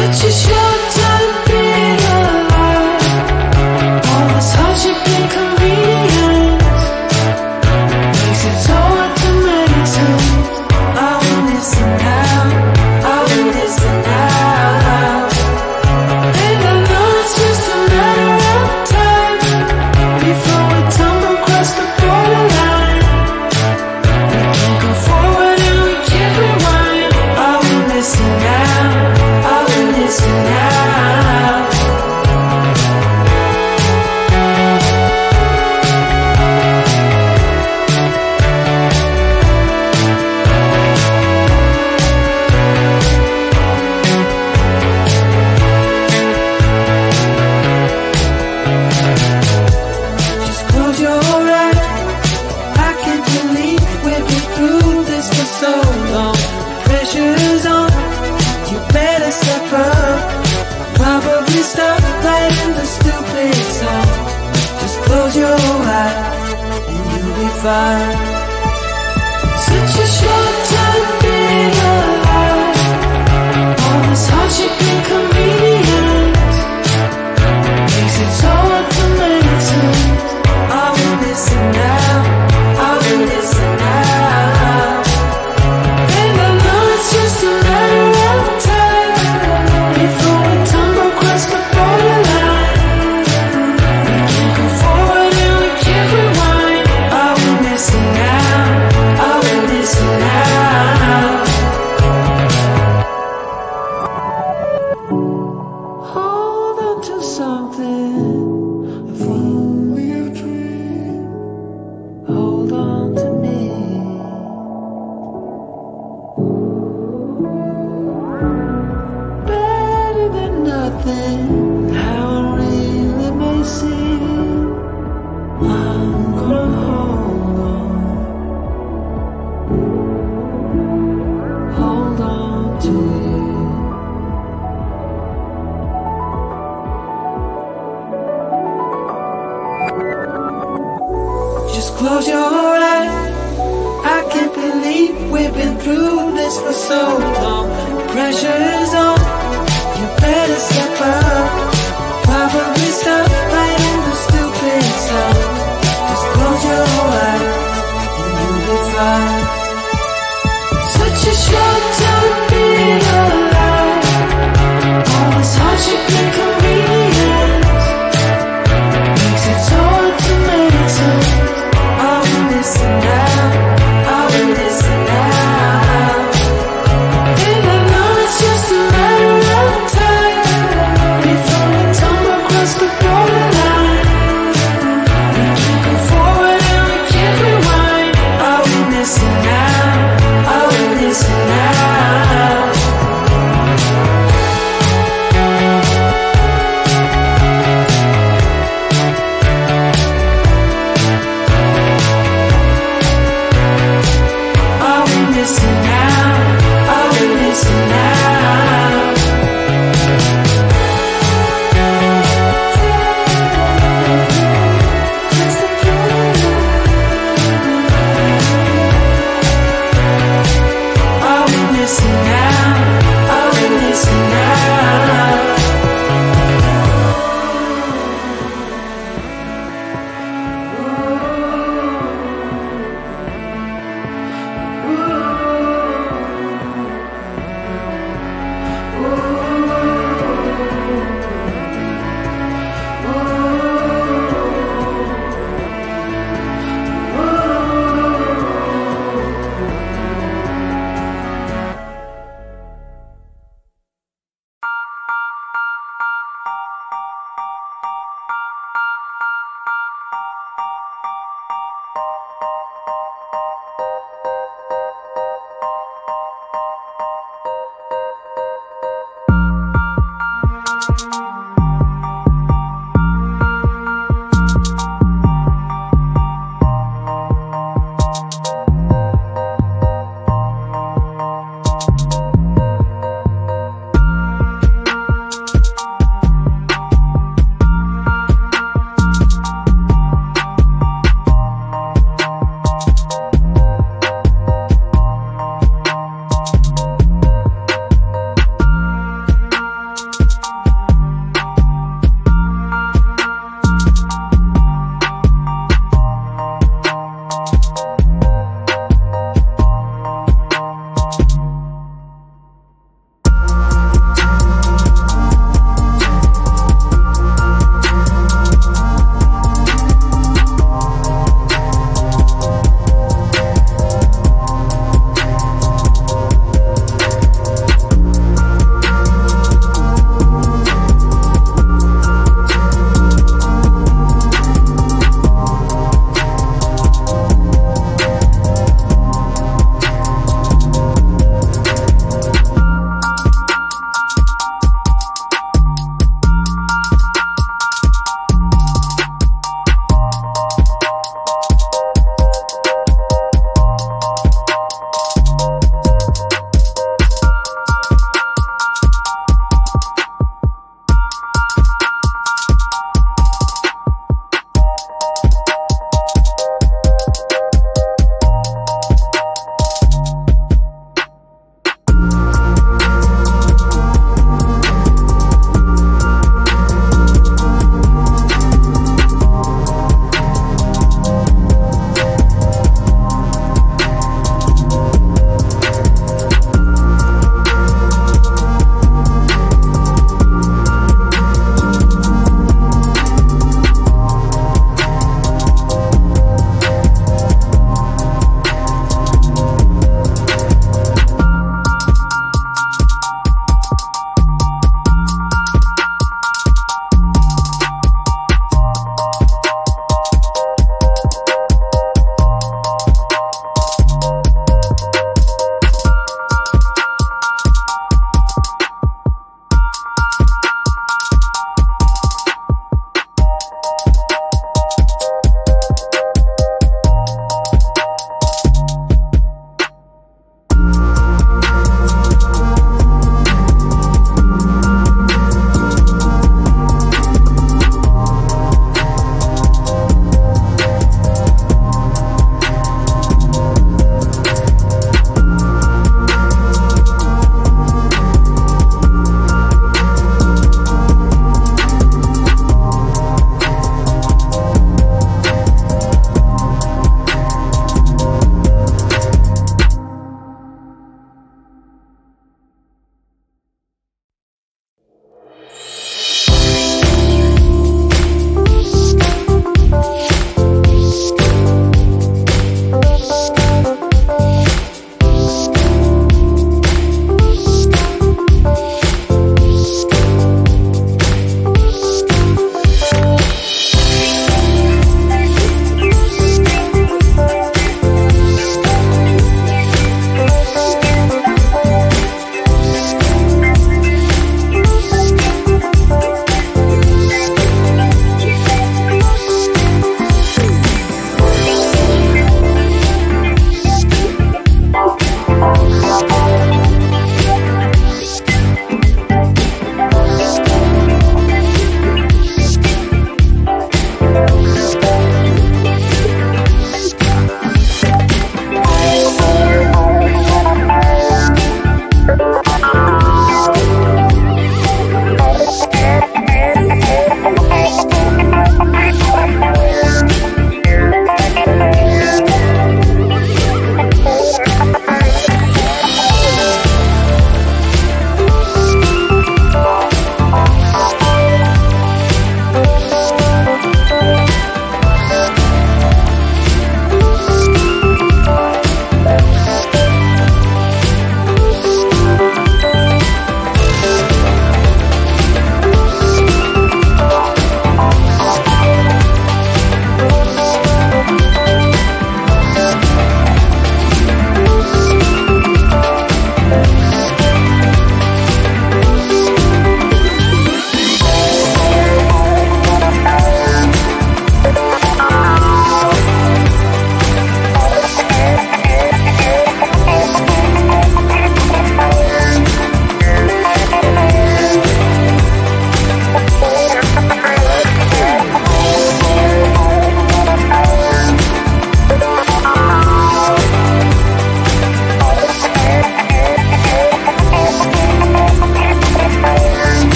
Such a short time being alive. All this hardship and convenience makes it so hard to make sense. I will listen now, I will listen now. And I know it's just a matter of time before we tumble across the borderline. We can't go forward and we can't rewind. I will listen now, I will listen now. Just close your eyes. I can't believe we've been through this for so long. Pressure's on, you better step up. Probably stop playing the stupid song. Just close your eyes and you'll be fine. Such a short time being alive. All this hardship and convenience makes it so hard to make sense. I will listen now, I will listen now. And I know it's just a matter of time before we tumble across the borderline. We can't go forward and we can't rewind. I will listen now, I will listen now. Hold on to something, if only a dream. Hold on to me. Better than nothing, how it really may seem. I'm gonna hold on to you. Just close your eyes. I can't believe we've been through this for so long. Pressure is on, you better step up. Probably stop playing the stupid song. Just close your eyes and you'll be fine. Such a short time being alive. All this hardship and convenience makes it so hard to make sense. I will listen now, I will listen now. And I know it's just a matter of time before we tumble across the borderline.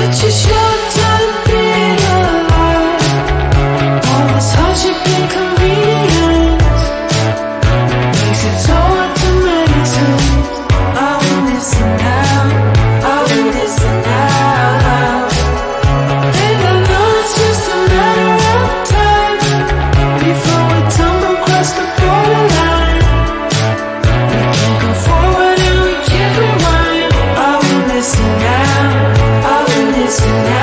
Such a short time being alive. All this hardship and inconvenience makes it so hard to meditate. I will listen now, I will listen now. And I know it's just a matter of time before we tumble across the borderline. We can't go forward and we can't rewind. I will listen now, I will listen now.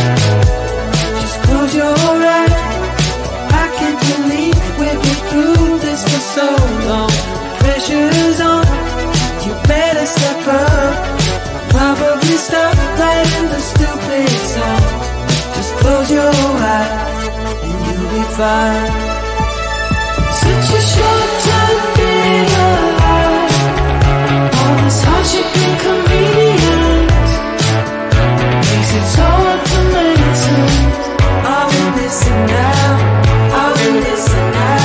Just close your eyes. I can't believe we've been through this for so long. Pressure's on, you better step up. Probably stop playing the stupid song. Just close your eyes and you'll be fine. Such a short time being alive. All this hardship and inconvenience makes it so hard to meditate. I will listen now, I will listen now.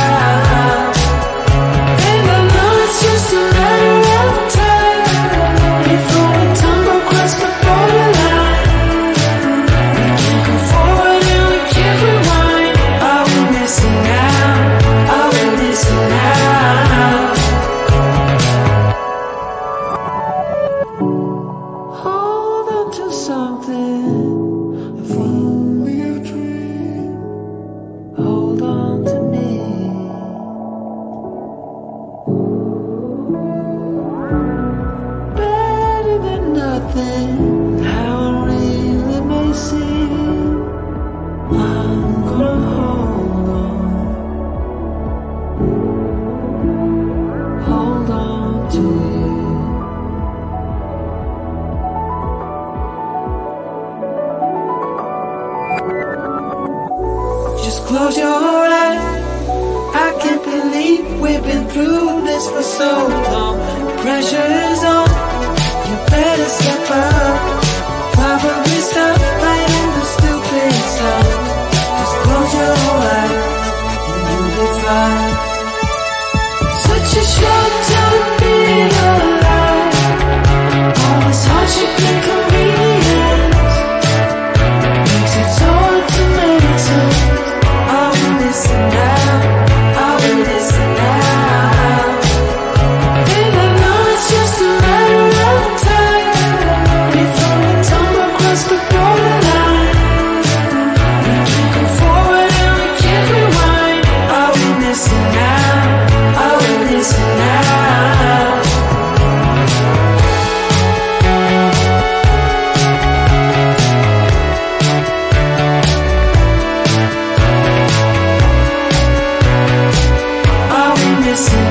And I know it's just a matter of time before we tumble across the borderline. We can't go forward and we can't rewind. I will listen now, I will listen now. Hold on to something, if only a dream. Hold on to me. Better than nothing, how it really may seem. I'm gonna hold on to you. Just close your eyes. I can't believe we've been through this for so long. Pressure's on, you better step up. Probably stop playing the stupid song. Just close your eyes and you'll be fine. Such a short time being alive. All this hardship and inconvenience makes it so hard to meditate. I will listen now, I will listen now. And I know it's just a matter of time before we tumble across the borderline. We can't go forward and we can't rewind. I will listen now, I will listen now. I will listen